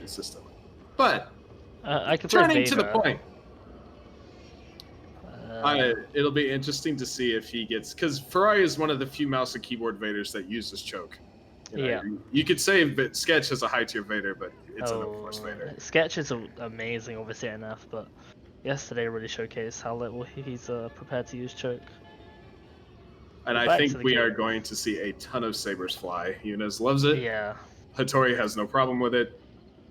consistently. But I could play turning to the Vader. point, it'll be interesting to see if he gets, because Ferarri is one of the few mouse and keyboard Vaders that uses choke. You could say that Sketch has a high tier Vader, but it's an of course Vader. Sketch is amazing, obviously enough, but yesterday really showcased how little he's prepared to use choke. And I think we are going to see a ton of sabers fly. Younes loves it. Yeah. Hattori has no problem with it.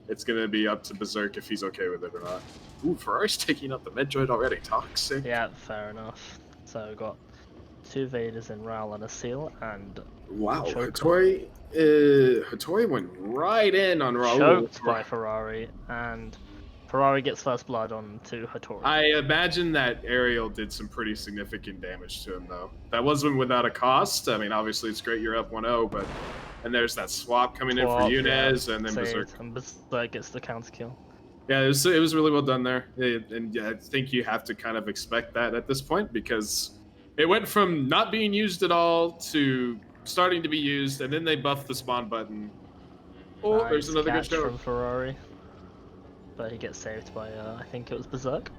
It's going to be up to Berserk if he's okay with it or not. Ooh, Ferrari's taking up the mid droid already. Toxic. Yeah, fair enough. So we've got 2 Vaders in Raul and Asil, and wow, Hattori went right in on Raul. Choked by Ferarri, and Ferarri gets first blood on to Hattori. I imagine that Ariel did some pretty significant damage to him, though. That wasn't without a cost. I mean, obviously it's great you're up 1-0, but and there's that swap coming in for Younes, and then Berserk. And Berserk gets the counter kill. Yeah, it was really well done there, and yeah, I think you have to kind of expect that at this point, because it went from not being used at all to starting to be used, and then they buffed the spawn button. Oh, nice, there's another good show from Ferarri, but he gets saved by I think it was Berserk.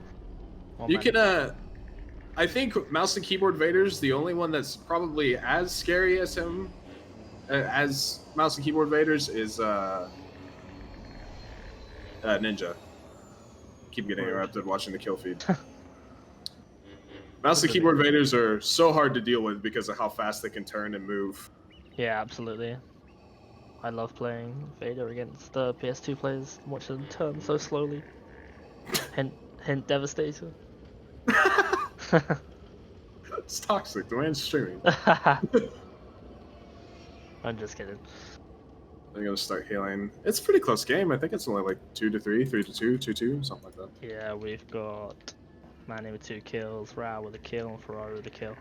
You can I think mouse and keyboard Vader's the only one that's probably as scary as him, as mouse and keyboard Vader's is Ninja. Keep getting interrupted watching the kill feed. Mouse and keyboard Vaders are so hard to deal with because of how fast they can turn and move. Yeah, absolutely. I love playing Vader against the PS2 players. Watch them turn so slowly. Hint devastator. It's toxic. The man's streaming. I'm just kidding. I'm gonna start healing. It's a pretty close game. I think it's only like 2-3, 3-2, 2-2, something like that. Yeah, we've got Manny with 2 kills, Raul with a kill, and Ferarri with a kill.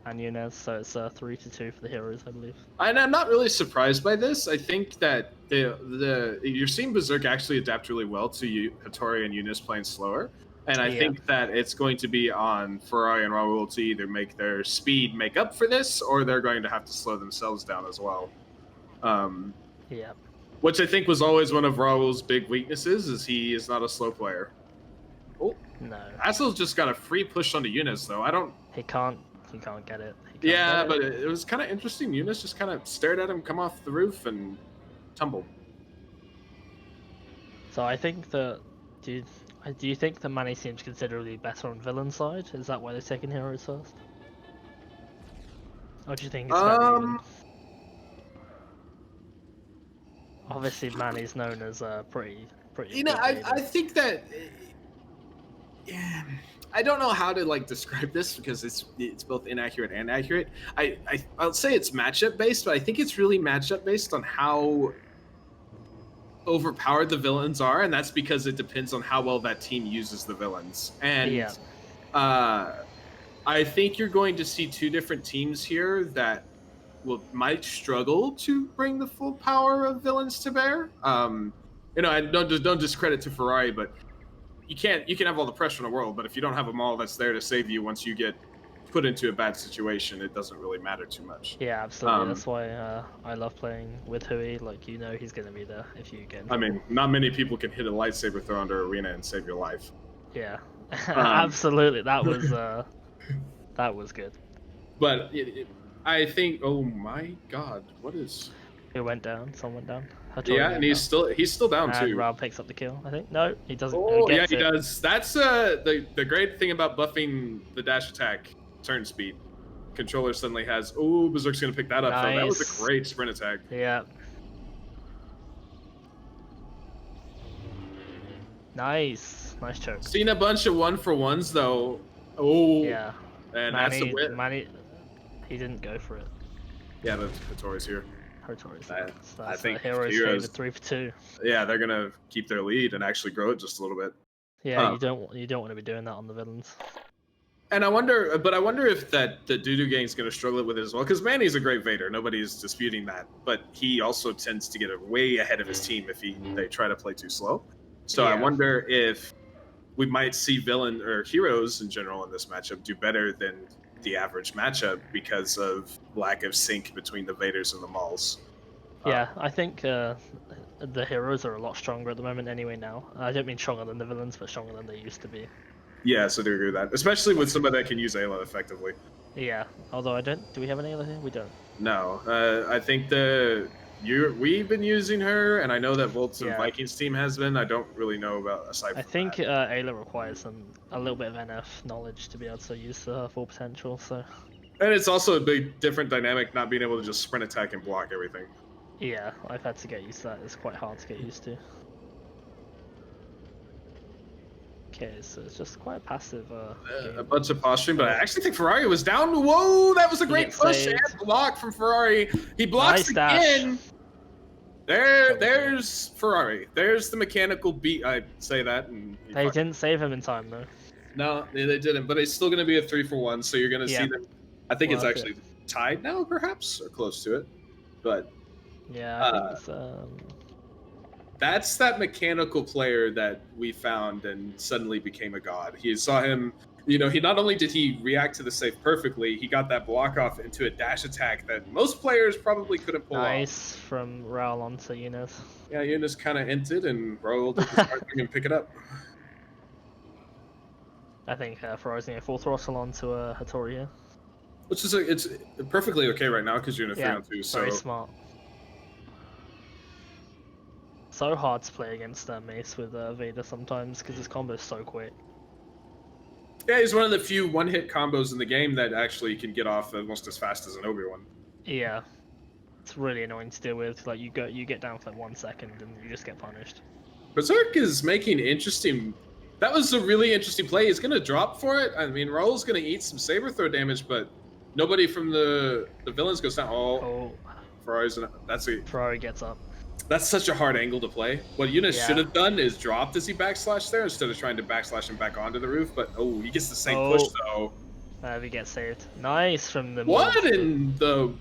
And Younes, so it's 3-2 for the heroes, I believe. And I'm not really surprised by this. I think that you're seeing Berserk actually adapt really well to Hattori and Younes playing slower. And I think that it's going to be on Ferarri and Raul to either make their speed make up for this, or they're going to have to slow themselves down as well. Yeah. Which I think was always one of Raul's big weaknesses, is he is not a slow player. Oh no. Asil's just got a free push onto Younes though. He can't get it. But it was kind of interesting. Younes just kind of stared at him come off the roof and tumbled. So I think that do you think that Manny seems considerably better on villain side? Is that why they're taking heroes first? Or do you think it's very even? Obviously, Manny's known as pretty. You know, I think that. Yeah, I don't know how to like describe this because it's both inaccurate and accurate. I'll say it's matchup based, but I think it's really matchup based on how overpowered the villains are, and that's because it depends on how well that team uses the villains. And I think you're going to see 2 different teams here that might struggle to bring the full power of villains to bear. You know, I don't discredit to Ferarri, but you can have all the pressure in the world, but if you don't have them all that's there to save you once you get put into a bad situation, it doesn't really matter too much. Yeah, absolutely. That's why I love playing with Hui. Like, you know he's going to be there if you get in trouble. I mean, not many people can hit a lightsaber throw under arena and save your life. Yeah, absolutely. That was good. But I think, oh my god, what is... Who went down? Someone down? Yeah, and he's still down too. Raul picks up the kill, I think. No, he doesn't. Oh, yeah, he does. That's the great thing about buffing the dash attack turn speed. Controller suddenly has... Oh, Berserk's going to pick that up. Nice. So that was a great sprint attack. Yeah. Nice choke. Seen a bunch of 1-for-1s though. Oh. Yeah. And that's the win. Manny, he didn't go for it. Yeah, but Hattori's here. I think heroes favored 3 for 2. Yeah, they're gonna keep their lead and actually grow it just a little bit. Yeah, you don't want to be doing that on the villains. And I wonder if the Doodoo Gang's gonna struggle with it as well, because Manny's a great Vader, nobody's disputing that, but he also tends to get way ahead of his team if they try to play too slow. So yeah. I wonder if we might see villain or heroes in general in this matchup do better than the average matchup because of lack of sync between the Vaders and the Mauls. Yeah, I think the heroes are a lot stronger at the moment anyway now. I don't mean stronger than the villains, but stronger than they used to be. Yeah, so I do agree with that, especially with somebody that can use Ayla effectively. Yeah, although I don't. Do we have any other here? We don't. No, I think we've been using her, and I know that Volts and Yeah. Vikings team has been. I don't really know about aside I from think that. Ayla requires a little bit of NF knowledge to be able to use her full potential. So And it's also a big different dynamic not being able to just sprint attack and block everything. yeah, I've had to get used to that. It's quite hard to get used to. Okay, so it's just quite a passive game. A bunch of posturing, but I actually think Ferarri was down. Whoa, that was a great push saved. and block from Ferarri. He blocks Nice again. There's Ferarri. There's the mechanical beat. I say that, and They didn't save him in time though. No, they didn't. But it's still going to be a 3-for-1. So you're going to see them. I think it's actually tied now, perhaps, or close to it. But yeah, I think it's that's that mechanical player that we found and suddenly became a god. He saw him, he not only did he react to the save perfectly, he got that block off into a dash attack that most players probably couldn't pull off. Nice from Raul onto Younes. Yeah, Younes kind of entered and Raul did the smart thing and pick it up. I think Ferrari's going to full throttle onto Hattori here. Which is it's perfectly okay right now because you're in a 3-on-2. So very smart. So hard to play against Mace with Vader sometimes because his combo is so quick. Yeah, he's one of the few one-hit combos in the game that actually can get off almost as fast as an Obi-Wan. Yeah, it's really annoying to deal with. Like you get down for like 1 second and you just get punished. Berserk is making interesting. That was a really interesting play. He's gonna drop for it. I mean, Raul's gonna eat some saber throw damage, but nobody from the villains goes down. Oh, Ferrari's Ferarri gets up. That's such a hard angle to play. What Younes should have done is dropped as he backslash there instead of trying to backslash him back onto the roof. But he gets the same push though. He gets saved. Nice from the. What in the?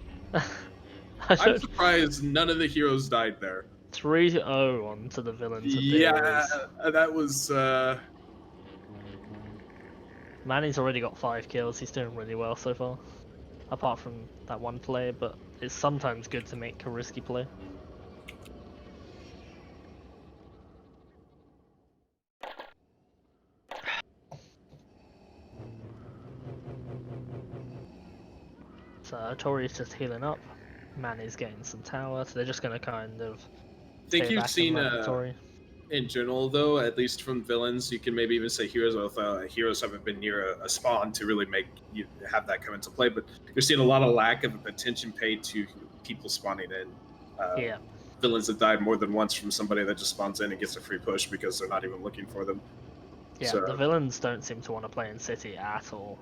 I'm surprised none of the heroes died there. 3-0 onto the villains. Yeah, that was. Manny's already got 5 kills. He's doing really well so far. Apart from that one play, but it's sometimes good to make a risky play. So Hattori's just healing up. Manny's getting some tower, so they're just gonna kind of. I think you've seen in general, though, at least from villains, you can maybe even say heroes. Heroes haven't been near a spawn to really make you have that come into play, but you're seeing a lot of lack of attention paid to people spawning in. Villains have died more than once from somebody that just spawns in and gets a free push because they're not even looking for them. Yeah, so, the villains don't seem to want to play in city at all.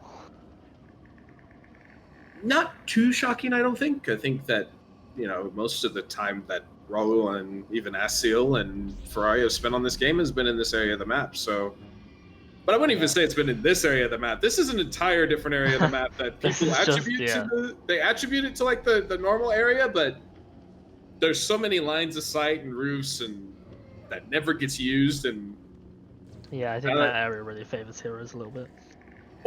Not too shocking, I don't think. I think that, most of the time that Raul and even Asil and Ferarri have spent on this game has been in this area of the map. So, but I wouldn't even say it's been in this area of the map. This is an entire different area of the map that people attribute to. They attribute it to like the normal area, but there's so many lines of sight and roofs and that never gets used. And yeah, I think that area really favors heroes a little bit.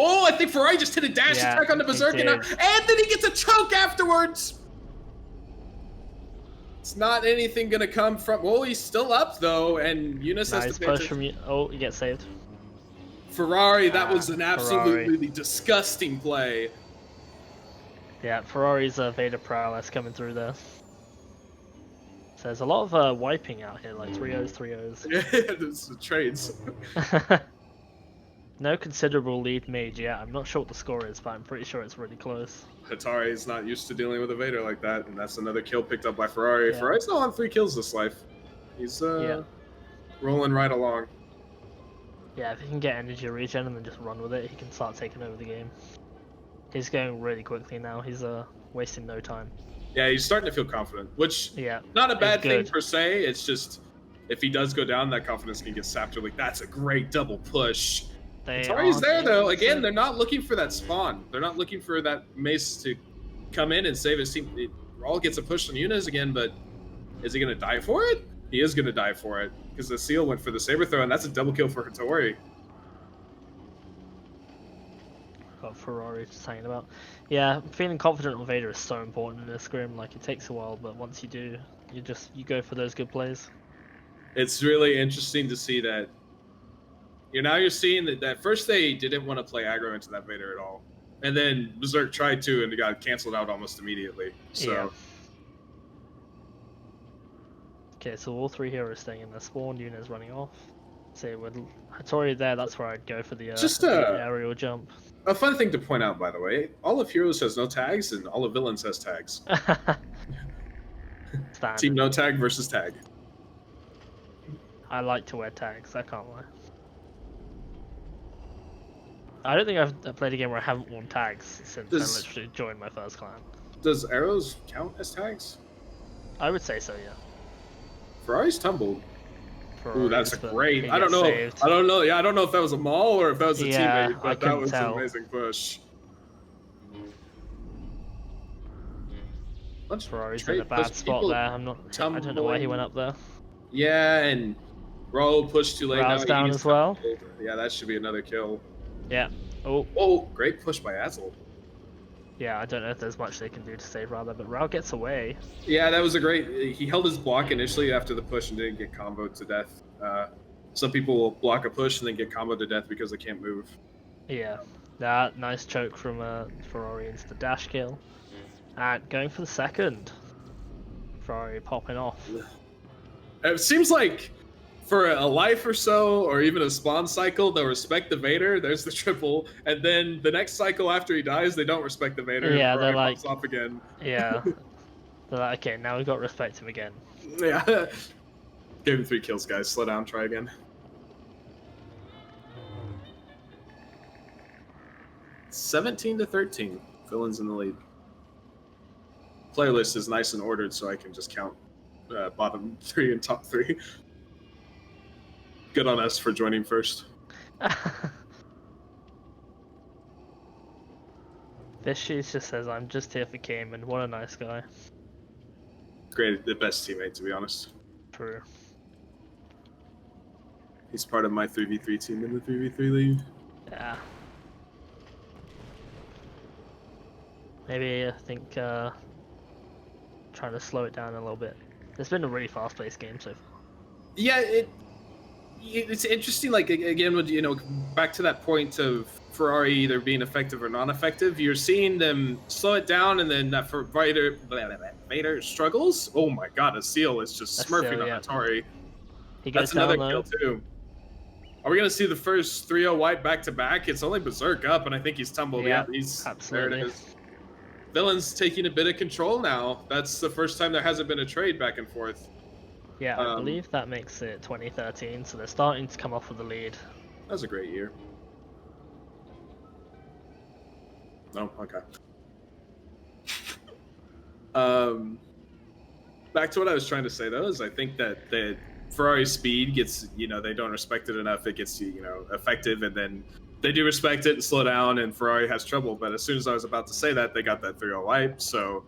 Oh, I think Ferarri just hit a dash attack on the Berserker now, and then he gets a choke afterwards. It's not anything gonna come from. Well, he's still up though, and Younes has to push from you. Oh, he gets saved. Ferarri, that was an absolutely disgusting play. Yeah, Ferrari's Vader prowess coming through there. So there's a lot of wiping out here, like 3-0s, 3-0s. Yeah, there's the trades. No considerable lead made yet. I'm not sure what the score is, but I'm pretty sure it's really close. Hattori is not used to dealing with a Vader like that, and that's another kill picked up by Ferarri. Yeah. Ferrari's not on 3 kills this life. He's rolling right along. Yeah, if he can get energy regen and then just run with it, he can start taking over the game. He's going really quickly now. He's wasting no time. Yeah, he's starting to feel confident, which not a bad thing per se. It's just if he does go down, that confidence can get sapped. Like, that's a great double push. Hattori's there though. Again, they're not looking for that spawn. They're not looking for that Mace to come in and save his team. Raul gets a push on Younes again, but is he going to die for it? He is going to die for it because the Seal went for the saber throw, and that's a double kill for Hattori. Got Ferarri just hanging about. Yeah, feeling confident on Vader is so important in this scrim. Like, it takes a while, but once you do, you go for those good plays. It's really interesting to see that. You're seeing that first they didn't want to play aggro into that Vader at all, and then Berserk tried to, and it got canceled out almost immediately. So. Yeah. Okay, so all 3 heroes staying in their spawn. Younes running off. So with Hattori there, that's where I'd go for the aerial jump. A fun thing to point out, by the way, all of Heroes has no tags, and all of Villains has tags. Team no tag versus tag. I like to wear tags, I can't lie. I don't think I've played a game where I haven't worn tags since I literally joined my first clan. Does arrows count as tags? I would say so, yeah. Ferrari's tumbled. Ooh, that's a great. I don't know. Saved. I don't know. Yeah, I don't know if that was a maul or if that was a teammate, but that was tell. An amazing push. Ferrari's in a bad spot there. I don't know why he went up there. Yeah, and Raul pushed too late. Raul's down as well. Yeah, that should be another kill. Yeah. Oh. Oh, great push by Asil. Yeah, I don't know if there's much they can do to save Raul, but Raul gets away. Yeah, that was a great. He held his block initially after the push and didn't get comboed to death. Some people will block a push and then get comboed to death because they can't move. Yeah, that nice choke from Ferrari into the dash kill. And going for the second. Ferrari popping off. It seems like for a life or so, or even a spawn cycle, they'll respect the Vader. There's the triple, and then the next cycle after he dies, they don't respect the Vader. Yeah, they're like, pops off again. Yeah, they're like, okay, now we've got to respect him again. Yeah, gave him 3 kills, guys. Slow down, try again. (17-13). Villains in the lead. Player list is nice and ordered, so I can just count bottom 3 and top 3. Good on us for joining first. Fishies just says, I'm just here for game, and what a nice guy. Great, the best teammate, to be honest. True. He's part of my 3v3 team in the 3v3 league. Yeah. Maybe I think trying to slow it down a little bit. It's been a really fast-paced game so far. Yeah, it's interesting. Like again, back to that point of Ferrari either being effective or non-effective. You're seeing them slow it down, and then that Vader struggles. Oh my God, Asil is just smurfing on Hattori. He goes That's another down, kill too. Are we gonna see the first 3-0 wipe back to back? It's only Berserk up, and I think he's tumbled. Yeah, he's absolutely. There it is. Villain's taking a bit of control now. That's the first time there hasn't been a trade back and forth. Yeah, I believe that makes it 2013, so they're starting to come off with the lead. That was a great year. Oh, okay. Back to what I was trying to say, though, is I think that the Ferrari's speed gets, they don't respect it enough. It gets, effective, and then they do respect it and slow down, and Ferrari has trouble. But as soon as I was about to say that, they got that 3-0 wipe, so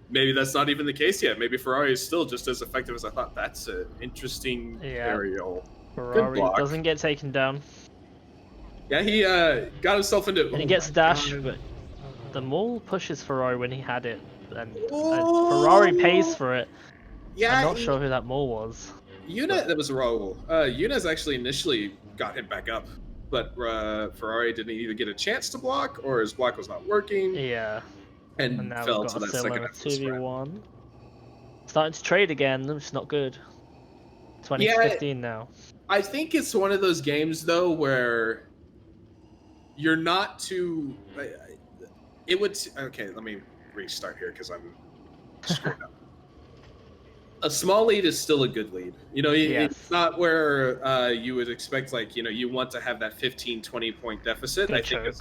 maybe that's not even the case yet. Maybe Ferrari is still just as effective as I thought. That's an interesting aerial. Ferrari doesn't get taken down. Yeah, he got himself into... And he gets dash, but the maul pushes Ferrari when he had it, and Ferrari pays for it. Yeah, I'm not sure who that maul was. Younes, that was Raul. Younes actually initially got him back up, but Ferrari didn't either get a chance to block, or his block was not working. Yeah. And now fell we've to got that second 2v1. Starting to trade again, which is not good. 2015 now. I think it's one of those games, though, where you're not too... It would... Okay, let me restart here, because I'm screwed up. A small lead is still a good lead. It's not where you would expect, you want to have that 15, 20-point deficit. I think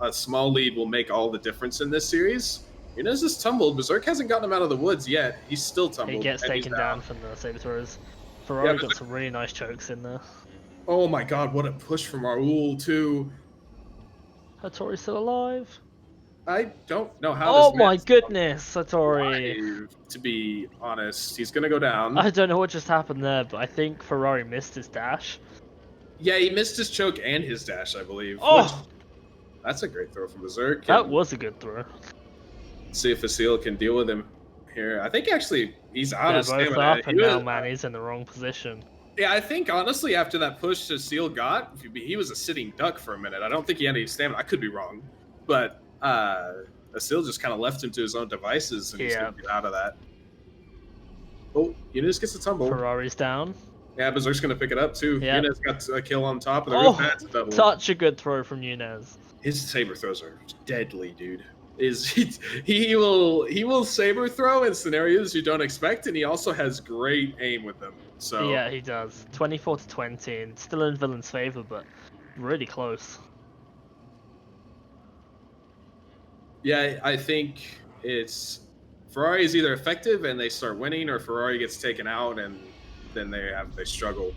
a small lead will make all the difference in this series. Younes is tumbled. Berserk hasn't gotten him out of the woods yet. He's still tumbled. He gets taken down from the saber throws. Ferrari got some really nice chokes in there. Oh my God, what a push from Raul, too. Hattori's still alive? I don't know how. Oh my goodness, Hattori. To be honest, he's gonna go down. I don't know what just happened there, but I think Ferrari missed his dash. Yeah, he missed his choke and his dash, I believe. Oh! That's a great throw from Berserk. That was a good throw. See if Asil can deal with him here. I think actually he's out of both stamina. Up and now Manny's in the wrong position. Yeah, I think honestly after that push Asil got, he was a sitting duck for a minute. I don't think he had any stamina. I could be wrong, but Asil just kind of left him to his own devices, and he's gonna get out of that. Oh, Younes gets a tumble. Ferarri's down. Yeah, Berserk's gonna pick it up too. Yeah. Younes got a kill on top of the Oh, that's a double. such a good throw from Younes. His saber throws are deadly, dude. He will saber throw in scenarios you don't expect, and he also has great aim with them. So Yeah, he does. 24 to 20, and still in villain's favor, but really close. yeah, I think it's Ferrari is either effective and they start winning, or Ferrari gets taken out and then they struggle.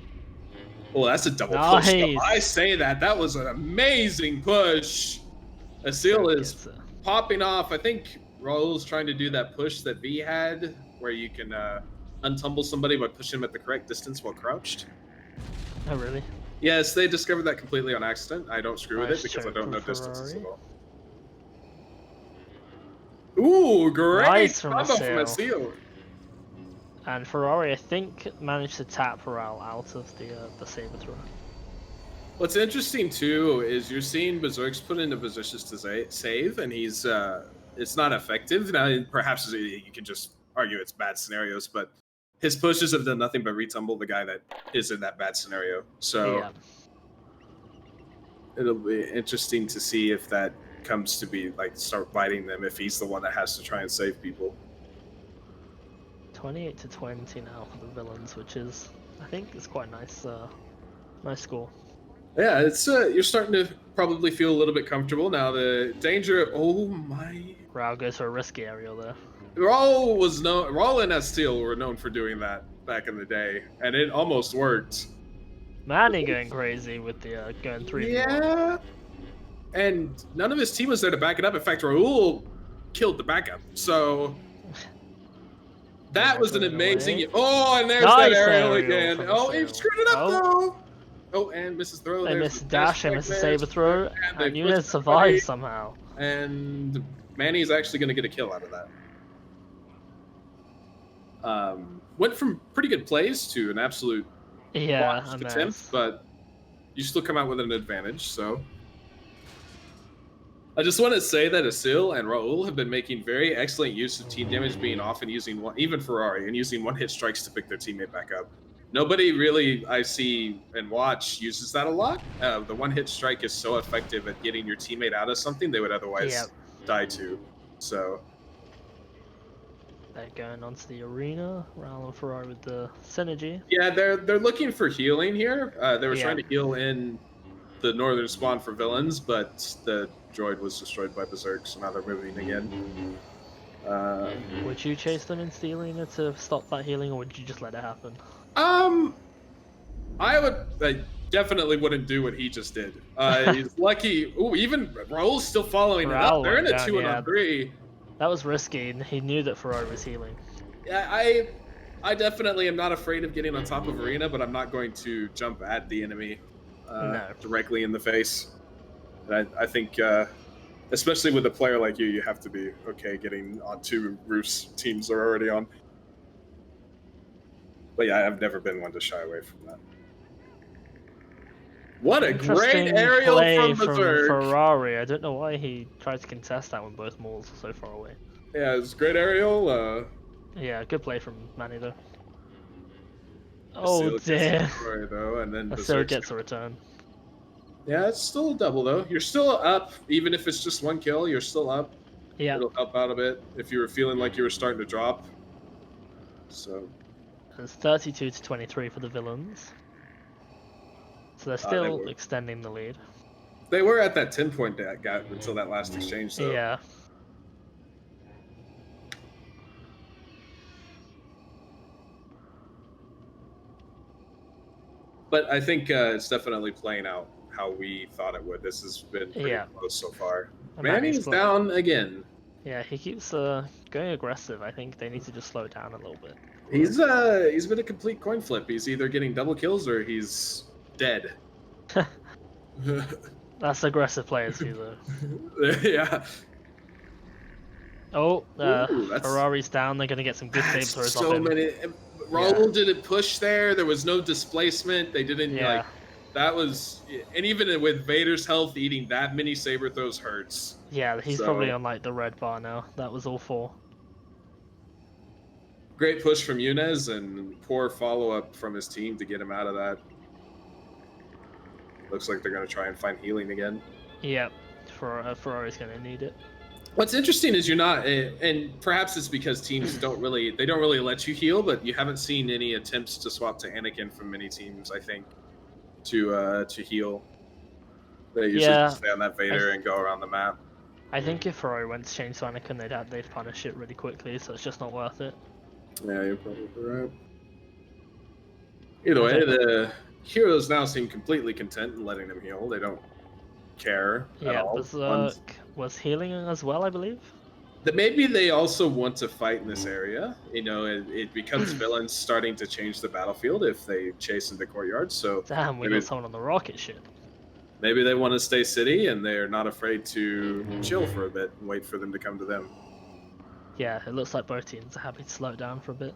Oh, that's a double push. Nice. I say that was an amazing push. Asil is popping off. I think Raul's trying to do that push that V had, where you can untumble somebody by pushing them at the correct distance while crouched. Oh, really? Yes, they discovered that completely on accident. I don't screw with it because I don't know distances at all. Ooh, great Nice from combo from Asil. Asil. And Ferarri, I think, managed to tap Raul out of the saber throw. What's interesting too is you're seeing Berserk's put into positions to save, and he's it's not effective. Now, perhaps you can just argue it's bad scenarios, but his pushes have done nothing but retumble the guy that is in that bad scenario. So Yeah. it'll be interesting to see if that comes to be like start biting them if he's the one that has to try and save people. 28 to 20 now for the villains, which is, I think, is quite nice. Nice score. Yeah, it's you're starting to probably feel a little bit comfortable now. The danger. Oh my! Raul goes for a risky aerial there. Raul and Asil were known for doing that back in the day, and it almost worked. Manny going crazy with the going 3v1. Yeah, and none of his team was there to back it up. In fact, Raul killed the backup. So that was an amazing. Oh, and there's nice that aerial again. Oh, he Asil. screwed it up though. Oh, and misses throw. They missed the dash, they missed the saber throw, and Younes survives somehow. And Manny's actually going to get a kill out of that. Went from pretty good plays to an absolute attempt, but you still come out with an advantage. So I just want to say that Asil and Raul have been making very excellent use of team damage being off and using even Ferarri and using one-hit strikes to pick their teammate back up. Nobody really, I see and watch, uses that a lot. The one-hit strike is so effective at getting your teammate out of something they would otherwise die to. So they're going onto the arena. Raul and Ferrari with the synergy. Yeah, they're looking for healing here. They were trying to heal in the northern spawn for villains, but the droid was destroyed by Berserk, so now they're moving again. Would you chase them into the arena to stop that healing, or would you just let it happen? I definitely wouldn't do what he just did. He's lucky. Ooh, even Raul's still following it up. They're in a 2-on-3. That was risky, and he knew that Ferrari was healing. Yeah, I definitely am not afraid of getting on top of arena, but I'm not going to jump at the enemy directly in the face. And I think, especially with a player like you have to be okay getting on two roofs teams are already on. But yeah, I've never been one to shy away from that. What a great aerial from Berserk. Ferrari. I don't know why he tried to contest that when both malls are so far away. Yeah, it's a great aerial. Yeah, good play from Manny though. Oh dear. Asil gets a return. Yeah, it's still a double though. You're still up, even if it's just one kill. You're still up. Yeah. It'll help out a bit if you were feeling like you were starting to drop. So. It's 32 to 23 for the villains. So they're still extending the lead. They were at that 10-point gap until that last exchange, though. Yeah. But I think it's definitely playing out how we thought it would. This has been pretty close so far. Manny's down again. Yeah, he keeps going aggressive. I think they need to just slow it down a little bit. He's been a complete coin flip. He's either getting double kills or he's dead. That's aggressive players too, though. Yeah. Oh, Ferrari's down. They're gonna get some good save throws off him. Raul didn't push there. There was no displacement. They didn't like. That was, and even with Vader's health, eating that many saber throws hurts. Yeah, he's probably on like the red bar now. That was all 4. Great push from Younes and poor follow-up from his team to get him out of that. Looks like they're going to try and find healing again. Yep, Ferrari's going to need it. What's interesting is you're not, and perhaps it's because teams don't really let you heal, but you haven't seen any attempts to swap to Anakin from many teams, I think, to heal. They usually just stay on that Vader and go around the map. I think if Ferrari went to change to Anakin, they'd punish it really quickly, so it's just not worth it. Yeah, you're probably right. Either way, the heroes now seem completely content in letting them heal. They don't care at all. Yeah, Berserk was healing as well, I believe. Maybe they also want to fight in this area. You know, it becomes villains starting to change the battlefield if they chase into courtyards. So damn, we got someone on the rocket ship. Maybe they want to stay city and they're not afraid to chill for a bit and wait for them to come to them. Yeah, it looks like both teams are happy to slow it down for a bit.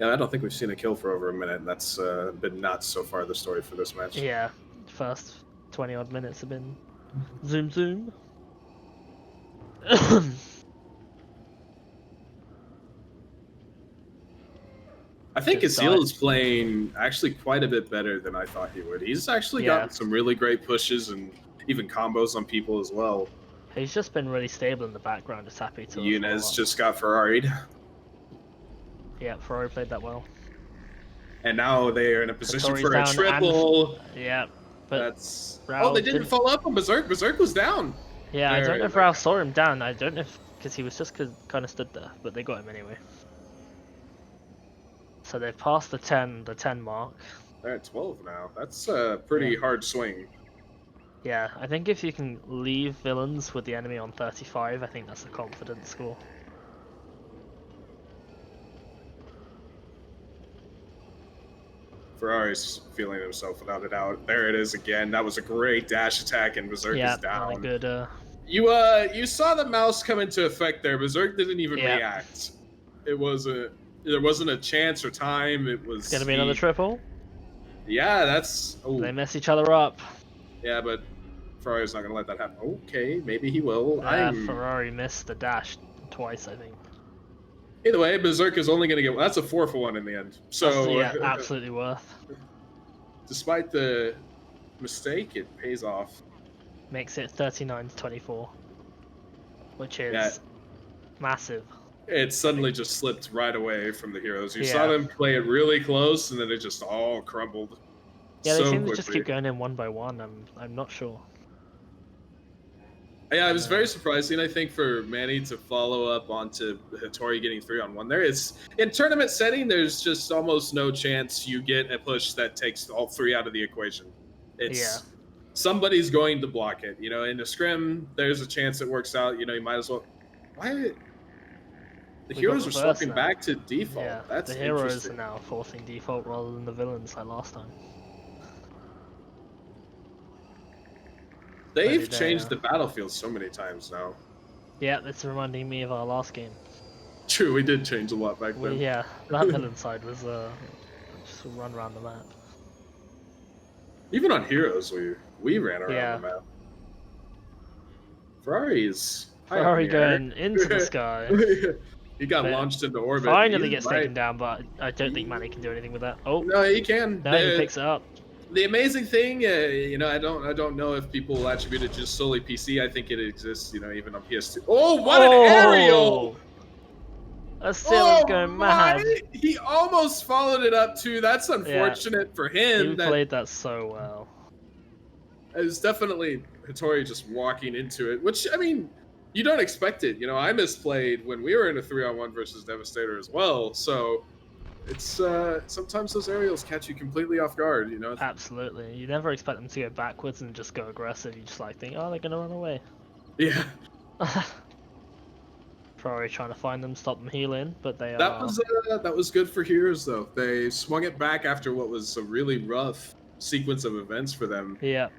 Yeah, I don't think we've seen a kill for over a minute. That's been nuts so far, the story for this match. Yeah, first 20-odd minutes have been zoom zoom. I think Asil is playing actually quite a bit better than I thought he would. He's actually gotten some really great pushes and even combos on people as well. He's just been really stable in the background, just happy to... Younes just got Ferrari'd. Yeah, Ferrari played that well. And now they are in a position for a triple. Yeah, but that's... Raul they didn't follow up on Berserk. Berserk was down. Yeah, I don't know if Raul saw him down. I don't know if... Because he was just kind of stood there, but they got him anyway. So they've passed the 10 mark. They're at 12 now. That's a pretty hard swing. Yeah, I think if you can leave villains with the enemy on 35, I think that's a confidence score. Ferrari's feeling himself without a doubt. There it is again. That was a great dash attack, and Berserk is down. Yeah, good. You saw the mouse come into effect there. Berserk didn't even react. There wasn't a chance or time. It was gonna be another triple. Yeah, that's. Oh. They mess each other up. Yeah, but Ferrari's not gonna let that happen. Okay, maybe he will. Ferrari missed the dash twice, I think. Either way, Berserk is only gonna get. That's a 4-for-1 in the end. So yeah, absolutely worth. Despite the mistake, it pays off. Makes it 39-24, which is massive. It suddenly just slipped right away from the heroes. You saw them play it really close, and then it just all crumbled. Yeah, they seem to just keep going in one by one. I'm not sure. Yeah, it was very surprising, I think, for Manny to follow up onto Hattori getting 3-on-1 there. It's in tournament setting, there's just almost no chance you get a push that takes all 3 out of the equation. It's somebody's going to block it. You know, in a scrim, there's a chance it works out. You know, you might as well. Why? The heroes are swapping back to default. Yeah, that's the heroes are now forcing default rather than the villains like last time. They've changed the battlefield so many times now. Yeah, it's reminding me of our last game. True, we did change a lot back then. Yeah, that villain side was just a run around the map. Even on heroes, we ran around the map. Ferrari going into the sky. He got launched into orbit. Finally gets taken down, but I don't think Manny can do anything with that. Oh no, he can. No, he picks it up. The amazing thing, you know, I don't know if people attribute it just solely PC. I think it exists, you know, even on PS2. Oh, what an aerial! Asil is going mad. He almost followed it up too. That's unfortunate for him. He played that so well. It was definitely Hattori just walking into it, which, I mean, you don't expect it. You know, I misplayed when we were in a 3-on-1 versus Devastator as well, so it's sometimes those aerials catch you completely off guard, you know? Absolutely. You never expect them to go backwards and just go aggressive. You just like think, oh, they're going to run away. Yeah. Probably trying to find them, stop them healing, but they that was good for Heroes, though. They swung it back after what was a really rough sequence of events for them. Yeah.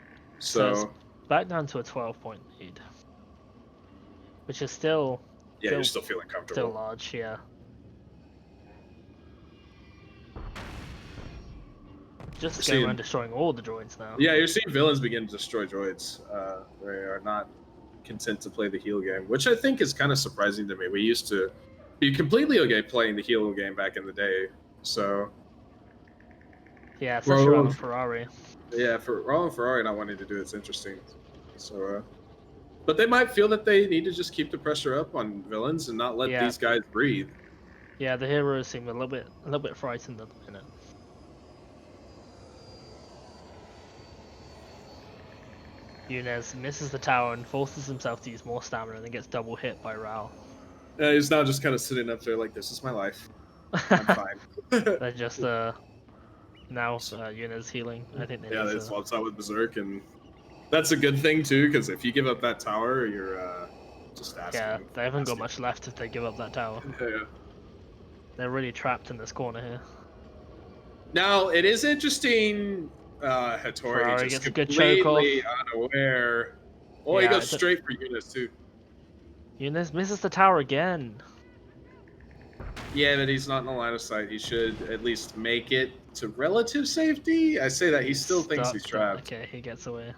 So it's back down to a 12-point lead, which is still... Yeah, you're still feeling comfortable. Still large, yeah. just going around destroying all the droids now. Yeah, you're seeing villains begin to destroy droids. They are not content to play the heal game, which I think is kind of surprising to me. We used to be completely okay playing the heal game back in the day. So yeah, especially around Ferarri. Yeah, for Raul and Ferarri not wanting to do it's interesting. So, but they might feel that they need to just keep the pressure up on villains and not let these guys breathe. Yeah, the heroes seem a little bit frightened at the minute. Younes misses the tower and forces himself to use more stamina and then gets double hit by Raul. He's now just kind of sitting up there like, this is my life. I'm fine. They're just now Younes healing. I think they they swapped out with Berserk, and that's a good thing too, because if you give up that tower, you're just asking. Yeah, they haven't got much left if they give up that tower. Yeah. They're really trapped in this corner here. Now, it is interesting, Hattori just completely unaware. Oh, he goes straight for Younes too. Younes misses the tower again. Yeah, but he's not in the line of sight. He should at least make it to relative safety. I say that he still thinks he's trapped. Okay, he gets away.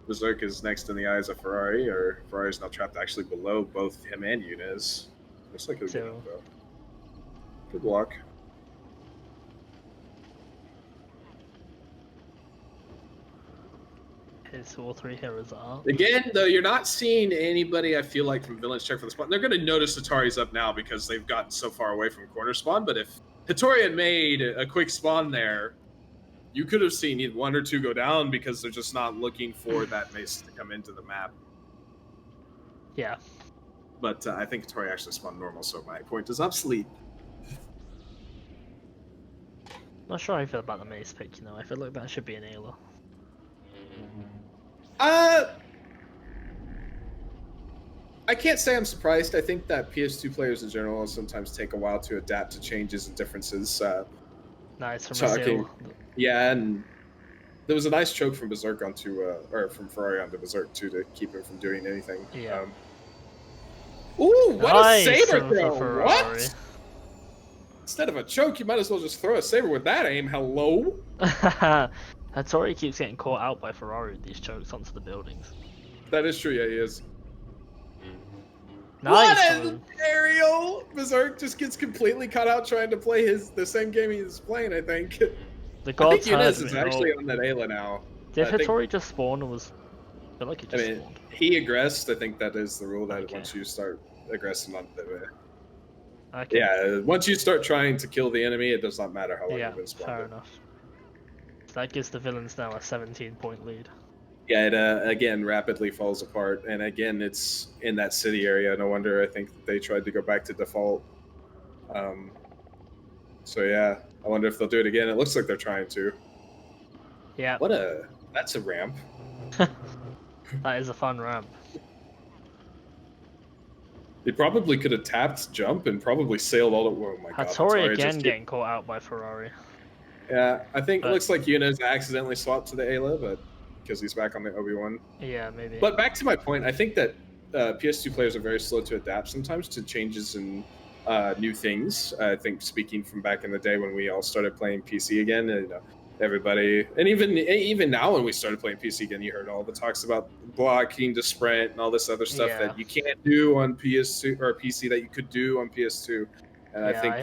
Berserk is next in the eyes of Ferarri, or Ferrari's now trapped actually below both him and Younes. Looks like he'll get him though. Good luck. Okay, so all three heroes are up. Again, though, you're not seeing anybody, I feel like, from villains check for the spawn. They're going to notice Hattori's up now because they've gotten so far away from corner spawn, but if Hattori had made a quick spawn there, you could have seen either one or two go down because they're just not looking for that mace to come into the map. Yeah. But I think Hattori actually spawned normal, so my point is obsolete. Not sure how I feel about the mace pick, you know. I feel like that should be an Ayla. I can't say I'm surprised. I think that PS2 players in general sometimes take a while to adapt to changes and differences. Nice from Asil. Yeah, and there was a nice choke from Berserk onto, or from Ferarri onto Berserk too, to keep him from doing anything. Yeah. Ooh, what nice a saber throw! What? Instead of a choke, you might as well just throw a saber with that aim. Hello? Hattori keeps getting caught out by Ferarri with these chokes onto the buildings. That is true, yeah, he is. Nice. What an aerial! Berserk just gets completely caught out trying to play the same game he's playing, I think. The gods Younes is actually on that Ayla now. Did Hattori just spawn or was... I feel like he just spawned. He aggressed. I think that is the rule that once you start aggressing on the... Okay. Yeah, once you start trying to kill the enemy, it does not matter how long you've been spawned. Fair enough. That gives the villains now a 17-point lead. Yeah, it again rapidly falls apart, and again it's in that city area. No wonder I think they tried to go back to default. So yeah, I wonder if they'll do it again. It looks like they're trying to. Yeah. That's a ramp. That is a fun ramp. They probably could have tapped jump and probably sailed all the way. Oh my god. Hattori again getting caught out by Ferarri. Yeah, I think it looks like Younes accidentally swapped to the Ayla, but because he's back on the Obi-Wan. Yeah, maybe. But back to my point, I think that PS2 players are very slow to adapt sometimes to changes and new things. I think speaking from back in the day when we all started playing PC again, and everybody, and even now when we started playing PC again, you heard all the talks about blocking to sprint and all this other stuff that you can't do on PS2 or PC that you could do on PS2. And I think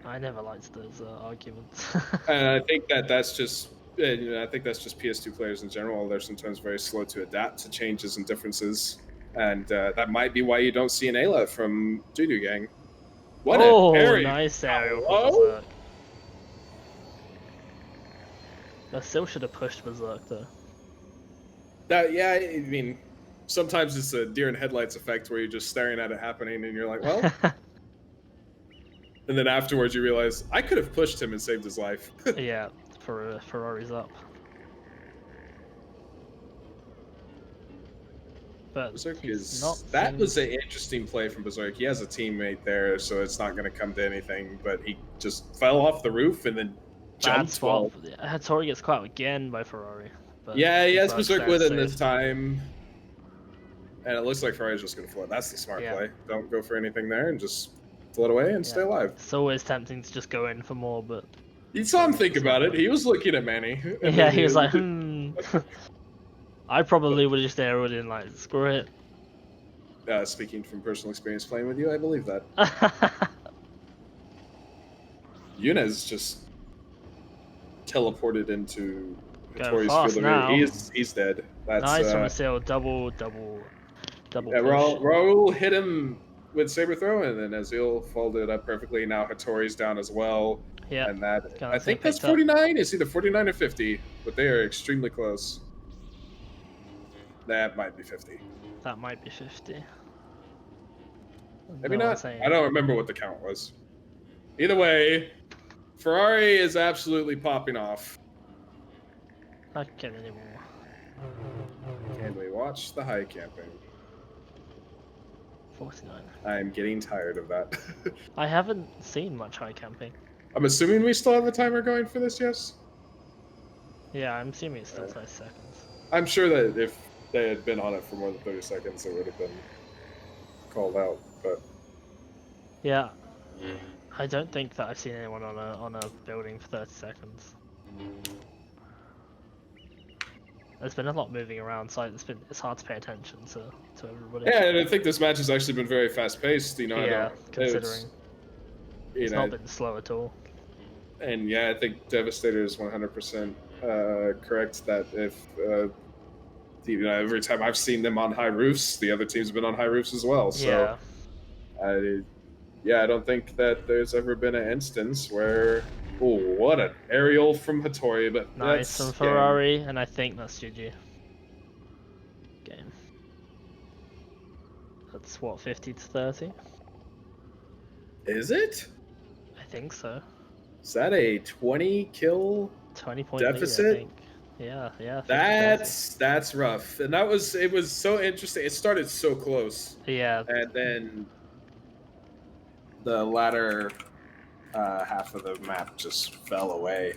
I never liked those arguments. And I think that's just. I think that's just PS2 players in general. They're sometimes very slow to adapt to changes and differences, and that might be why you don't see an Ayla from Doo-Doo Gang. What a parry! Nice aerial. I still should have pushed Berserk though. Yeah, I mean, sometimes it's a deer in headlights effect where you're just staring at it happening and you're like, well. And then afterwards you realize, I could have pushed him and saved his life. Yeah, Ferrari's up. But Berserk that was an interesting play from Berserk. He has a teammate there, so it's not going to come to anything, but he just fell off the roof and then jumped. Hattori gets caught again by Ferarri. But yeah, he has Berserk with him this time. And it looks like Ferrari's just going to float. That's the smart play. Don't go for anything there and just float away and stay alive. It's always tempting to just go in for more, but You saw him think about it. He was looking at Manny. Yeah, he was like, I probably would have just arrowed in like, screw it. Speaking from personal experience playing with you, I believe that. Younes just teleported into Hattori's field of view. He's dead. That's nice from Asil, double yeah, push. Raul hit him with saber throw, and then Asil folded up perfectly. Now Hattori's down as well. Yeah, and that I think that's 49. It's either 49 or 50, but they are extremely close. That might be 50. That might be 50. Maybe not. I don't remember what the count was. Either way, Ferarri is absolutely popping off. Not getting anymore. And we watch the high camping. 49. I'm getting tired of that. I haven't seen much high camping. I'm assuming we still have the timer going for this, yes? Yeah, I'm assuming it's still 30 seconds. I'm sure that if they had been on it for more than 30 seconds, it would have been called out, but... Yeah. I don't think that I've seen anyone on a building for 30 seconds. There's been a lot moving around, so it's hard to pay attention to everybody. Yeah, and I think this match has actually been very fast-paced. You know, yeah, considering it's not been slow at all. And yeah, I think Devastator is 100% correct that if every time I've seen them on high roofs, the other team's been on high roofs as well. So I don't think that there's ever been an instance where. Oh, what an aerial from Hattori, but nice from Ferarri, and I think that's GG. Game. That's what, 50 to 30? Is it? I think so. Is that a 20 kill 20-point deficit? Lead, I think. Yeah. That's rough, and it was so interesting. It started so close. Yeah. And then the latter half of the map just fell away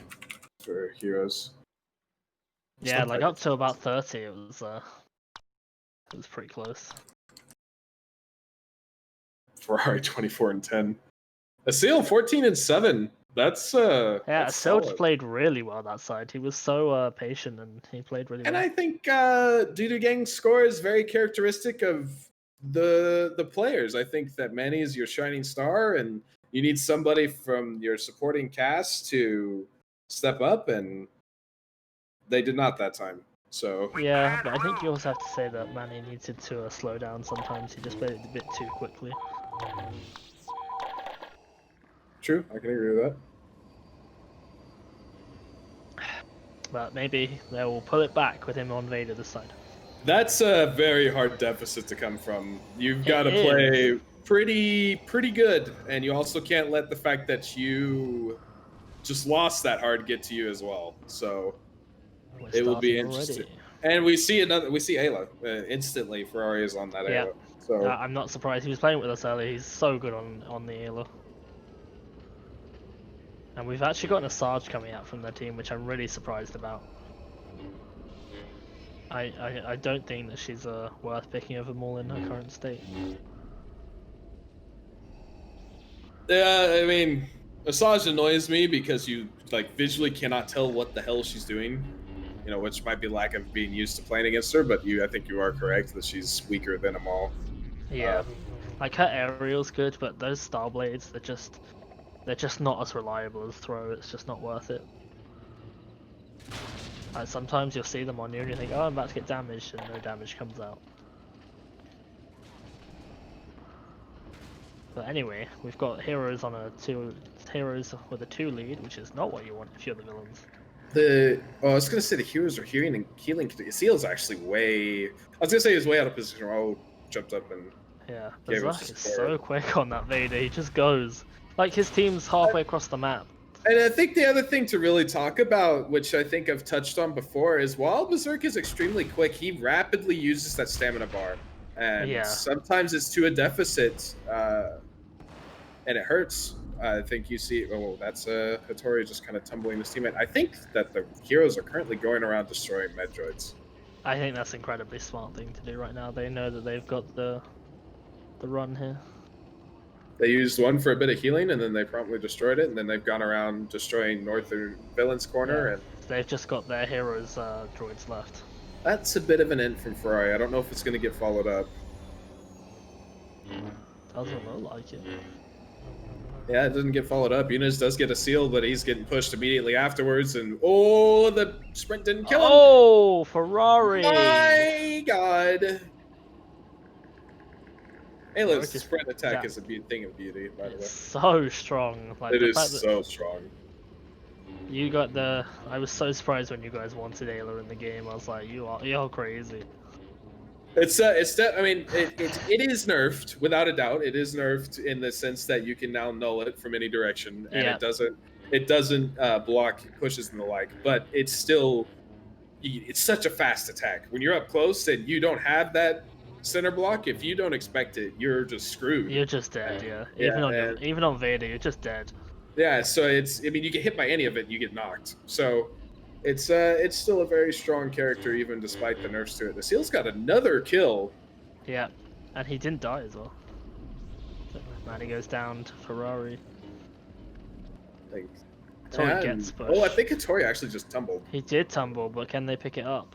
for heroes. Yeah, like up to about 30, it was pretty close. Ferarri 24-10. Asil 14-7. That's Asil just played really well that side. He was so patient and he played really well. And I think Dudu Gang's score is very characteristic of the players. I think that Manny is your shining star, and you need somebody from your supporting cast to step up, and they did not that time. So yeah, but I think you also have to say that Manny needed to slow down sometimes. He just played it a bit too quickly. True, I can agree with that. But maybe they will pull it back with him on Vader this side. That's a very hard deficit to come from. You've got to play pretty good, and you also can't let the fact that you just lost that hard get to you as well. So it will be interesting. Already. And we see Ayla instantly. Ferarri is on that Ayla. So I'm not surprised. He was playing with us earlier. He's so good on the Ayla. And we've actually got an Asajj coming out from their team, which I'm really surprised about. I don't think that she's worth picking over them all in her current state. Yeah, I mean, Asajj annoys me because you visually cannot tell what the hell she's doing. You know, which might be lack of being used to playing against her, but I think you are correct that she's weaker than them all. Yeah, like her aerial's good, but those Star Blades, they're just not as reliable as throw. It's just not worth it. Sometimes you'll see them on you and you think, oh, I'm about to get damaged, and no damage comes out. But anyway, we've got heroes with a 2 lead, which is not what you want if you're the villains. I was gonna say the heroes are healing. Asil's actually way. I was gonna say he was way out of position. Raul jumped up and. Yeah, Berserk is so quick on that Vader. He just goes like his team's halfway across the map. And I think the other thing to really talk about, which I think I've touched on before, is while Berserk is extremely quick, he rapidly uses that stamina bar, and sometimes it's to a deficit, and it hurts. I think you see. Oh, that's Hattori just kind of tumbling his teammate. I think that the heroes are currently going around destroying Medroids. I think that's an incredibly smart thing to do right now. They know that they've got the run here. They used one for a bit of healing, and then they promptly destroyed it, and then they've gone around destroying northern villain's corner, Yeah. and They've just got their heroes droids left. that's a bit of an int from Ferrari. I don't know if it's going to get followed up. Doesn't look like it. Yeah, it doesn't get followed up. Younes does get a seal, but he's getting pushed immediately afterwards, and oh, the sprint didn't kill him! Oh, Ferarri! My God! Halo's Just- sprint attack that- is a thing of beauty, by the way. It's so strong. Like, It the is fact that so strong. you got the. I was so surprised when you guys wanted Ayla in the game. I was like, you're crazy. I mean, it is nerfed without a doubt. It is nerfed in the sense that you can now null it from any direction, and Yeah. it doesn't block pushes and the like. But it's still, it's such a fast attack. When you're up close and you don't have that center block, if you don't expect it, you're just screwed. You're just dead, yeah. Yeah, Even on Vader, you're just dead. Yeah, so I mean, you get hit by any of it, you get knocked. So it's still a very strong character, even despite the nerfs to it. The Seal's got another kill. Yeah, and he didn't die as well. Manny goes down to Ferarri. Hattori gets pushed. Oh, I think Hattori actually just tumbled. He did tumble, but can they pick it up?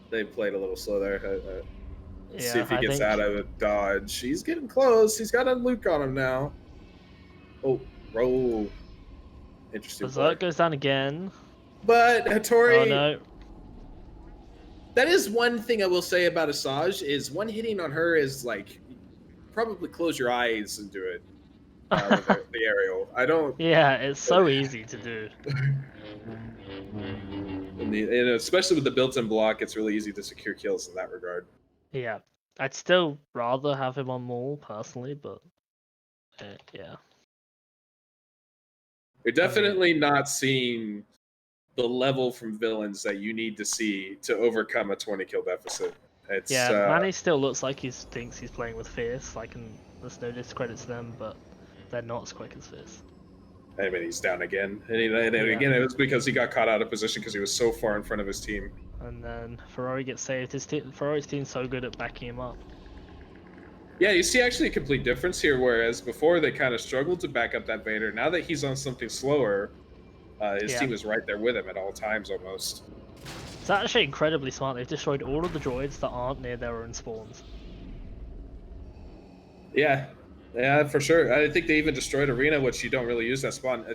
They played a little slow there. Let's see if he I gets think- out of the dodge. He's getting close. He's got a Luke on him now. Oh, roll. Interesting. Berserk goes down again. But Hattori. Oh no. That is one thing I will say about Asajj is one hitting on her is like probably close your eyes and do it with the aerial. I don't. Yeah, it's so easy to do. And especially with the built-in block, it's really easy to secure kills in that regard. Yeah, I'd still rather have him on Maul personally, but yeah. You're definitely not seeing the level from villains that you need to see to overcome a 20 kill deficit. It's Manny still looks like he thinks he's playing with Fierce. Like, and there's no discredit to them, but they're not as quick as Fierce. I mean, he's down again, and again, it was because he got caught out of position because he was so far in front of his team. And then Ferrari gets saved. Ferrari's team's so good at backing him up. Yeah, you see actually a complete difference here, whereas before they kind of struggled to back up that Vader. Now that he's on something slower, his team is right there with him at all times almost. It's actually incredibly smart. They've destroyed all of the droids that aren't near their own spawns. Yeah, for sure. I think they even destroyed Arena, which you don't really use that spawn.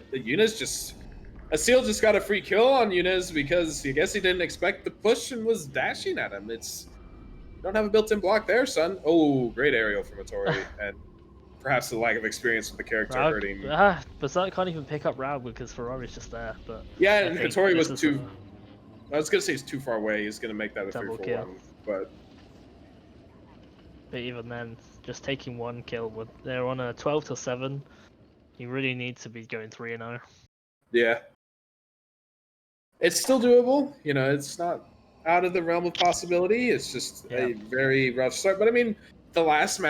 Asil just got a free kill on Younes because I guess he didn't expect the push and was dashing at him. Don't have a built-in block there, son. Oh, great aerial from Hattori, and perhaps the lack of experience with the character hurting. Berserk can't even pick up Raul because Ferrari's just there. But yeah, and Hattori was too. I was gonna say he's too far away. He's gonna make that a 3-for-1, but even then, just taking one kill with they're on a 12-7. You really need to be going 3-0. Yeah, it's still doable. You know, it's not out of the realm of possibility. It's just a very rough start. But I mean, the last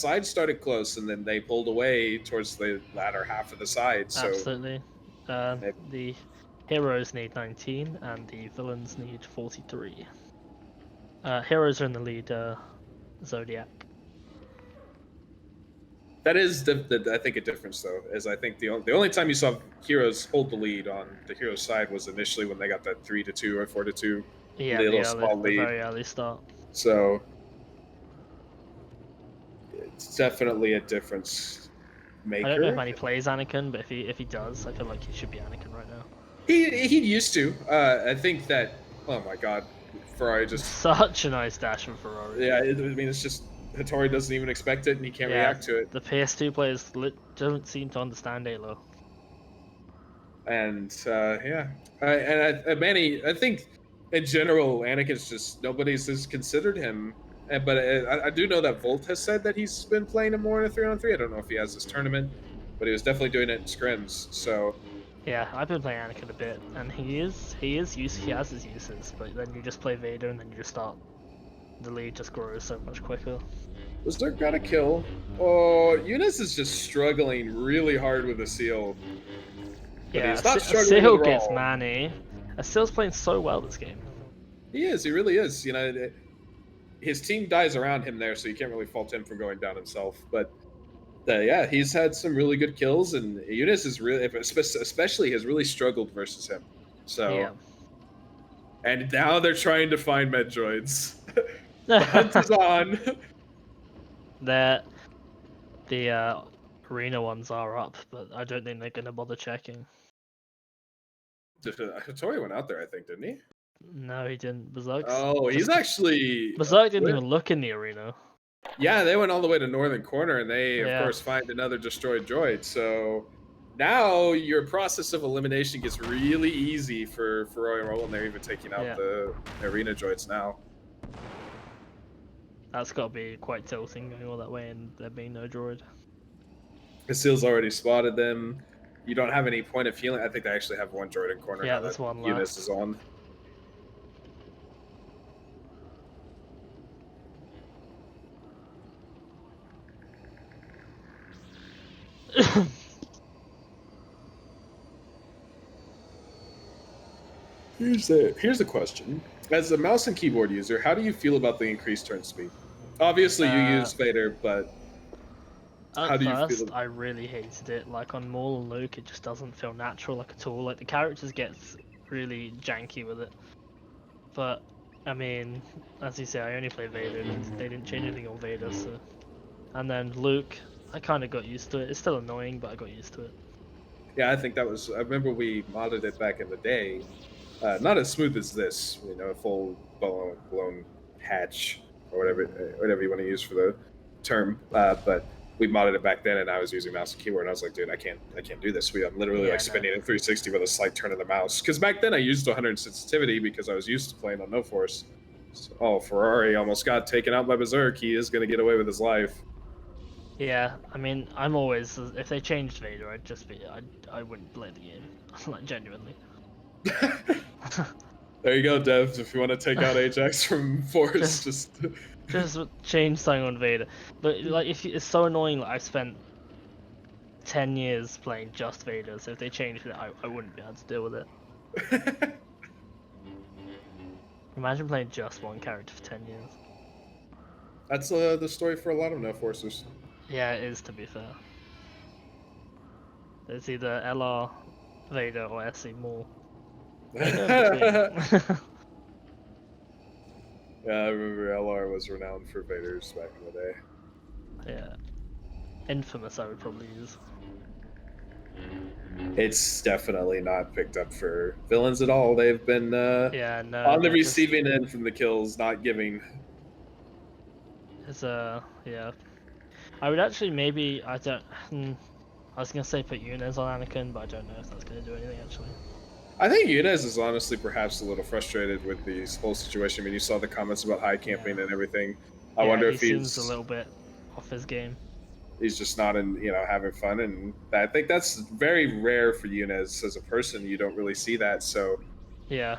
side started close, and then they pulled away towards the latter half of the side. So absolutely, the heroes need 19, and the villains need 43. Heroes are in the lead. Zodiac. That is, I think, a difference though. Is I think the only time you saw heroes hold the lead on the hero side was initially when they got that 3-2 or 4-2. Yeah, the very early start. So it's definitely a difference maker. I don't know if Manny plays Anakin, but if he does, I feel like he should be Anakin right now. He used to. I think that. Oh my God, Ferrari just such a nice dash from Ferrari. Yeah, I mean it's just Hattori doesn't even expect it and he can't react to it. The PS2 players don't seem to understand Halo. And Manny, I think in general, Anakin's just nobody's has considered him. But I do know that Volt has said that he's been playing him more in a 3-on-3. I don't know if he has this tournament, but he was definitely doing it in scrims. So yeah, I've been playing Anakin a bit, and he has his uses. But then you just play Vader, and then you just start. The lead just grows so much quicker. Berserk got a kill. Oh, Younes is just struggling really hard with Asil. But he's not struggling Asil with gets Raul. Manny. Asil's playing so well this game. He is. He really is. You know, his team dies around him there, so you can't really fault him for going down himself. But Yeah, he's had some really good kills, and Younes is really, especially, has really struggled versus him. So, and now they're trying to find Metroids. The hunt is on. The arena ones are up, but I don't think they're gonna bother checking. Hattori went out there, I think, didn't he? No, he didn't. Berserk. Oh, he's actually. Berserk didn't even look in the arena. Yeah, they went all the way to northern corner, and they, of Yeah. course, find another destroyed droid. So now your process of elimination gets really easy for Ferarri and Raul, and they're even taking out the arena droids now. That's got to be quite tilting going all that way, and there being no droid. Asil's already spotted them. You don't have any point of healing. I think they actually have one droid in corner now there's that one Younes left. is on. Here's the question. As a mouse and keyboard user, how do you feel about the increased turn speed? Obviously, you use Vader, but how do you feel? At first, I really hated it. Like on Maul and Luke, it just doesn't feel natural like at all. Like the characters get really janky with it. But I mean, as you say, I only play Vader, and they didn't change anything on Vader. So, and then Luke, I kind of got used to it. It's still annoying, but I got used to it. Yeah, I think that was. I remember we modded it back in the day. Not as smooth as this, you know, a full blown hatch or whatever you want to use for the term. But we modded it back then, and I was using mouse and keyboard, and I was like, dude, I can't do this. I'm literally spinning in 360 with a slight turn of the mouse. Because back then I used 100 sensitivity because I was used to playing on no force. So, Ferarri almost got taken out by Berserk. He is going to get away with his life. Yeah, I mean, I'm always, if they changed Vader, I wouldn't play the game, like genuinely. There you go, Dev. If you want to take out Ajax from Force, just change something on Vader. But like, it's so annoying. Like, I've spent 10 years playing just Vader, so if they changed it, I wouldn't be able to deal with it. Imagine playing just one character for 10 years. That's the story for a lot of no forcers. Yeah, it is, to be fair. It's either LR, Vader, or SC Maul. Yeah, I remember LR was renowned for Vaders back in the day. Yeah. Infamous, I would probably use. It's definitely not picked up for villains at all. They've been on the receiving end from the kills, not giving. It's yeah. I would actually maybe I was gonna say put Younes on Anakin, but I don't know if that's gonna do anything actually. I think Younes is honestly perhaps a little frustrated with this whole situation. I mean, you saw the comments about high camping and everything. I wonder if he seems a little bit off his game. He's just not having fun, and I think that's very rare for Younes as a person. You don't really see that, so yeah.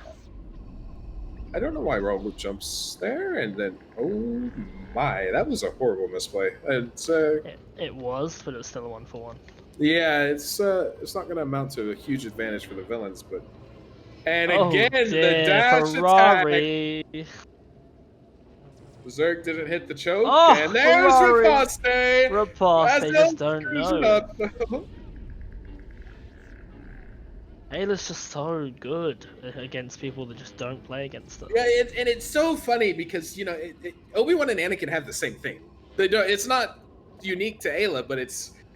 I don't know why Raul jumps there, and then oh my, that was a horrible misplay. It's it was, but it was still a 1-for-1. Yeah, it's not going to amount to a huge advantage for the villains, but again the dash Ferarri attack. Berserk didn't hit the choke, and there's Riposte. They just don't know. Ayla's just so good against people that just don't play against them. Yeah, and it's so funny because Obi-Wan and Anakin have the same thing. It's not unique to Ayla, but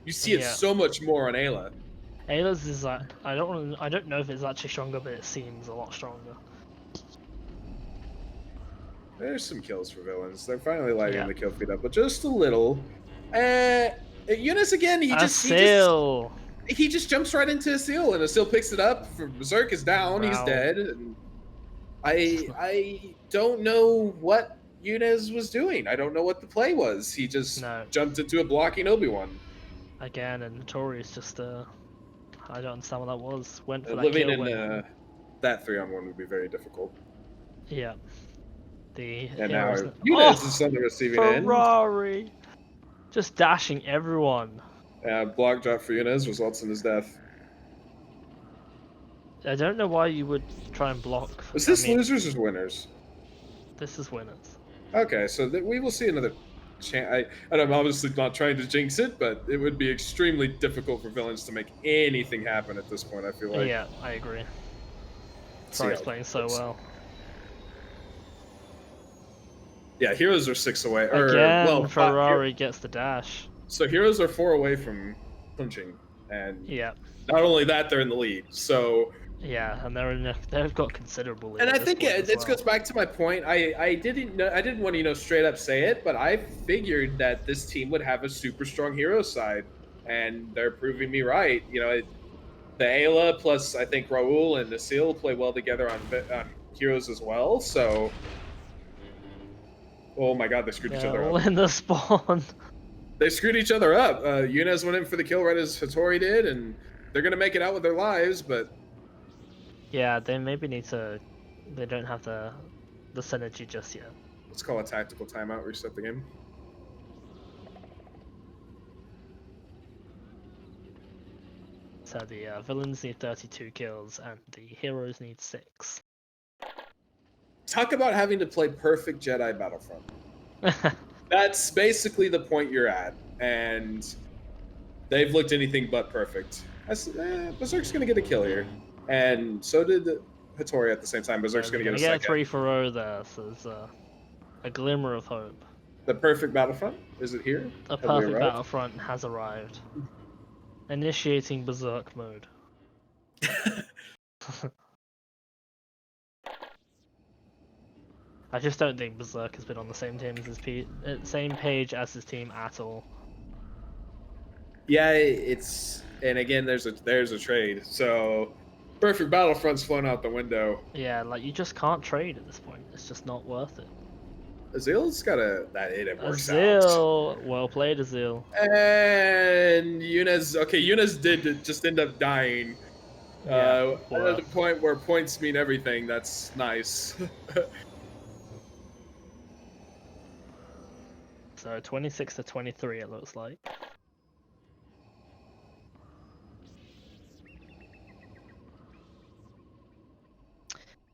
you see it so much more on Ayla. Ayla's is like I don't know if it's actually stronger, but it seems a lot stronger. There's some kills for villains. They're finally lighting the kill feed up, but just a little. Younes again. He just jumps right into Asil, and Asil picks it up. Berserk is down. Raul. He's dead. And I don't know what Younes was doing. I don't know what the play was. He just jumped into a blocking Obi-Wan. Again, and Hattori is just I don't understand what that was. Went for that living kill. In that 3-on-1 would be very difficult. Yeah. And now Younes is on the receiving end. Ferarri, just dashing everyone. Block drop for Younes results in his death. I don't know why you would try and block. Is this losers or winners? This is winners. Okay, so we will see another and I'm obviously not trying to jinx it, but it would be extremely difficult for villains to make anything happen at this point. I feel like. Yeah, I agree. See Ferrari's how it playing so goes. well. Yeah, heroes are 6 away, or Again, well, 5. Ferarri gets the dash. So heroes are 4 away from punching, and Yeah, not only that, they're in the lead. So, yeah, and they've got considerable lead and at I this think point as this well. goes back to my point. I didn't want to straight up say it, but I figured that this team would have a super strong hero side, and they're proving me right. The Ayla plus I think Raul and Asil play well together on heroes as well. So, oh my god, they screwed each other All up. in the spawn. They screwed each other up. Younes went in for the kill right as Hattori did, and they're gonna make it out with their lives. But Yeah, they maybe need to. They don't have the synergy just yet. let's call a tactical timeout. Reset the game. So the villains need 32 kills and the heroes need 6. Talk about having to play perfect Jedi Battlefront. That's basically the point you're at, and they've looked anything but perfect. Berserk's gonna get a kill here, and so did Hattori at the same time. Berserk's gonna get a second. 3 for 0 there, so there's a glimmer of hope. The perfect Battlefront, is it here? A perfect Battlefront has arrived. Initiating Berserk mode. I just don't think Berserk has been on the same team as same page as his team at all. Yeah, and again, there's a trade. So perfect Battlefront's flown out the window. Yeah, like you just can't trade at this point. It's just not worth it. Azil's got that hit and works Asil, well played, Asil. And Younes, Younes did just end up dying. Yeah, at the point where points mean everything. That's nice. So 26 to 23, it looks like.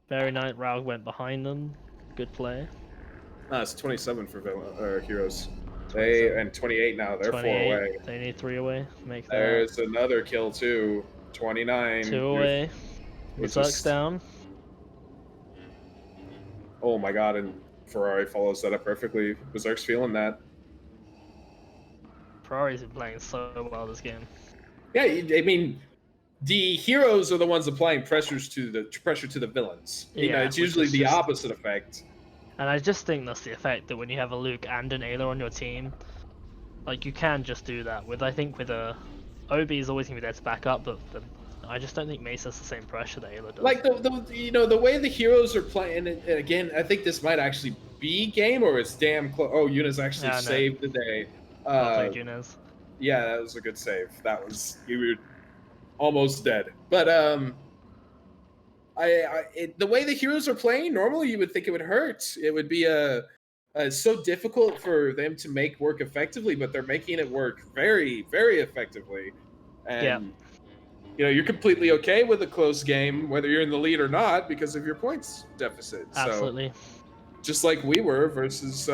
Very nice. Raul went behind them. Good play. It's 27 for heroes. And 28 now. They're 4 away. They need 3 away. Make that. There's another kill too. 29. 2 away. Berserk's down. Oh my god! And Ferarri follows that up perfectly. Berserk's feeling that. Ferrari's been playing so well this game. Yeah, I mean, the heroes are the ones applying pressure to the villains. It's usually the opposite effect. And I just think that's the effect, that when you have a Luke and an Ayla on your team, like you can just do that. I think with OB is always gonna be there to back up, but I just don't think Mace has the same pressure that Ayla does. Like the way the heroes are playing, and again, I think this might actually be game or it's damn close. Oh, Younes actually saved the day. Well played, Younes. Yeah, that was a good save. You were almost dead, but the way the heroes are playing, normally you would think it would hurt. It would be so difficult for them to make work effectively, but they're making it work very, very effectively. And you're completely okay with a close game, whether you're in the lead or not, because of your points deficit. Absolutely. So, just like we were versus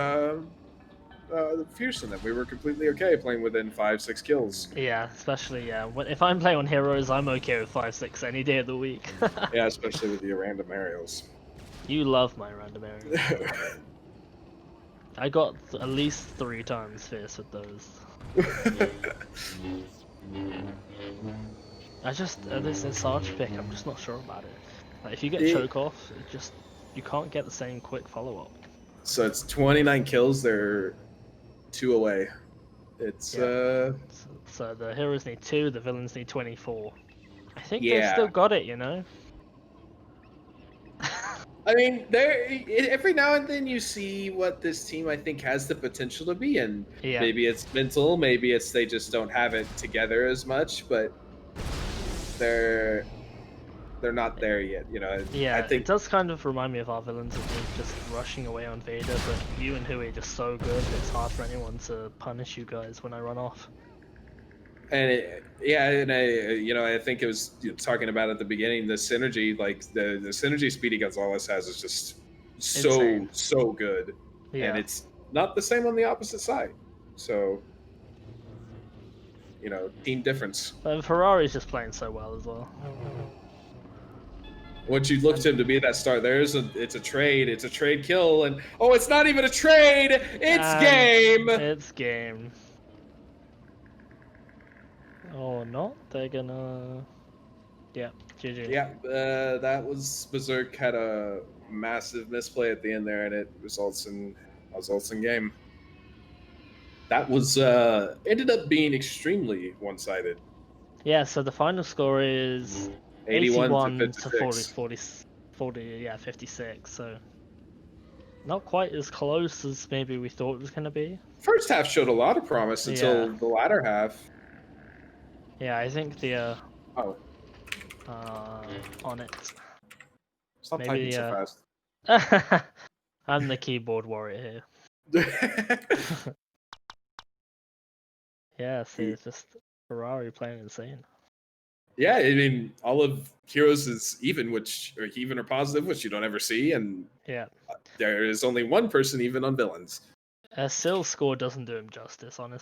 Fearsome, that we were completely okay playing within 5-6 kills. Yeah, especially if I'm playing on heroes, I'm okay with 5-6 any day of the week. Yeah, especially with your random aerials. You love my random aerials. I got at least 3 times fierce with those. This is Sarge pick, I'm just not sure about it. Like, if you get choke off, you can't get the same quick follow up. So it's 29 kills. They're 2 away. So the heroes need 2, the villains need 24. I think they've still got it, I mean, every now and then you see what this team I think has the potential to be, and maybe it's mental, maybe it's they just don't have it together as much, but they're not there yet, Yeah, I think it does kind of remind me of our villains just rushing away on Vader, but you and Hui are just so good, it's hard for anyone to punish you guys when I run off. And I think it was talking about at the beginning, the synergy, like the synergy Speedy González has is just so good, and it's not the same on the opposite side. So, team difference. But Ferrari's just playing so well as well. Once you look to him to be that star, it's a trade kill, and it's not even a trade, it's game. It's game. Or not? They're gonna. Yeah, GG. Yeah, that was Berserk had a massive misplay at the end there, and it results in game. That was ended up being extremely one-sided. Yeah, so the final score is 81 to 56. So not quite as close as maybe we thought it was gonna be. First half showed a lot of promise until the latter half. Yeah, I think the on it. Stop typing so fast. I'm the keyboard warrior here. Yeah, see, it's just Ferarri playing insane. Yeah, I mean, all of Heroes is even or positive, which you don't ever see, and there is only one person even on villains. Asil's score doesn't do him justice, honestly.